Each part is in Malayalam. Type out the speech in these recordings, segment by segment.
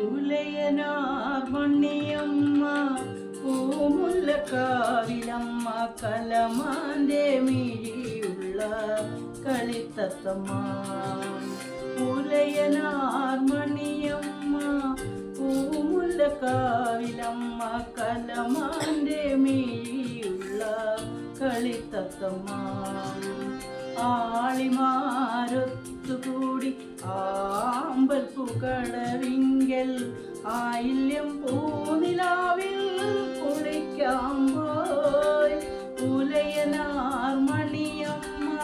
ഉലയനാർ മണ്ണിയമ്മ പൂമുല്ലക്കാവിലമ്മ കലമാന്റെ മിഴിയുള്ള കളിത്തത്തമ്മ. ഉലയനാർ മണിയമ്മ പൂമുല്ലക്കാവിലമ്മ കലമാന്റെ മിഴിയുള്ള കളിത്തത്തമ്മ. ആളിമാരൊത്തുകൂടി ആമ്പൽ പുകടവിങ്കൽ ആയില്യം പൂനിലാവിൽ കുളിക്കാൻ പോയി. ഉലയനാർ മണിയമ്മ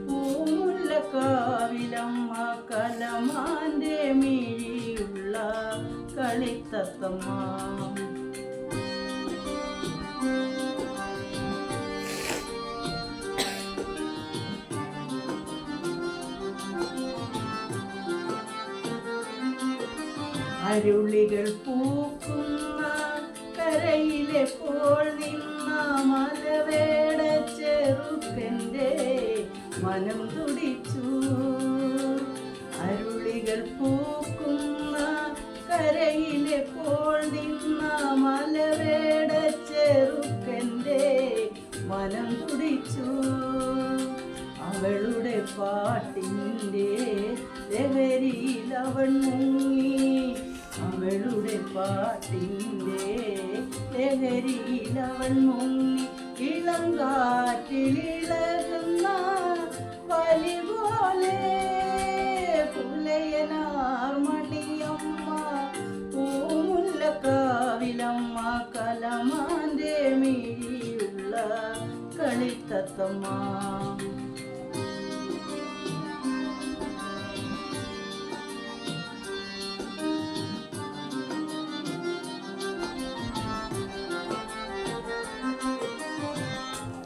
പൂമുല്ലക്കാവിലമ്മ കലമാന്റെ മിഴിയുള്ള കളിത്തത്തമ്മ. അരുളികൾ പൂക്കുന്ന കരയിലെപ്പോൾ നിന്ന മലവേട ചെറുക്കൻ്റെ മനം തുടിച്ചു. അരുളികൾ പൂക്കുന്ന കരയിലെപ്പോൾ നിന്ന മലവേട ചെറുക്കൻ്റെ മനം തുടിച്ചു. അവളുടെ പാട്ടിൻ്റെ ലഹരിയിൽ അവൻ മുങ്ങി. അവളുടെ പാട്ടിൻ്റെ ലഹരിയിൽ അവൻ മുങ്ങി. ഇളം കാറ്റിലിളകുന്ന വലി പോലെ ഉലയനാർ മണിയമ്മ പൂമുല്ലക്കാവിലമ്മ കലമാന്റെ മിഴിയുള്ള കളിത്തത്തമ്മ.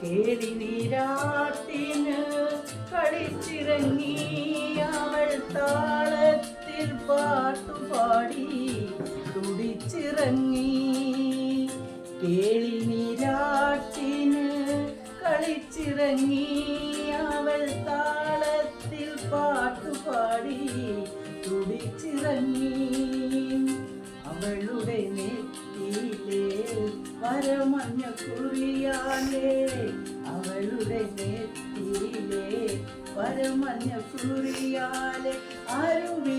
കേളി നീരാട്ടിന് കളിച്ചിറങ്ങി അവൾ താളത്തിൽ പാട്ടുപാടി തുടിച്ചിറങ്ങി. കേളി നീരാട്ടിന് കളിച്ചിറങ്ങി അവൾ താളത്തിൽ പാട്ടുപാടി തുടിച്ചിറങ്ങി. അവളുടെ നെറ്റിയിലെ വരമഞ്ഞ കുറിയാലേ അവളുടെ നെറ്റിയിലെ വരമഞ്ഞ കുറിയാലെ അരുവി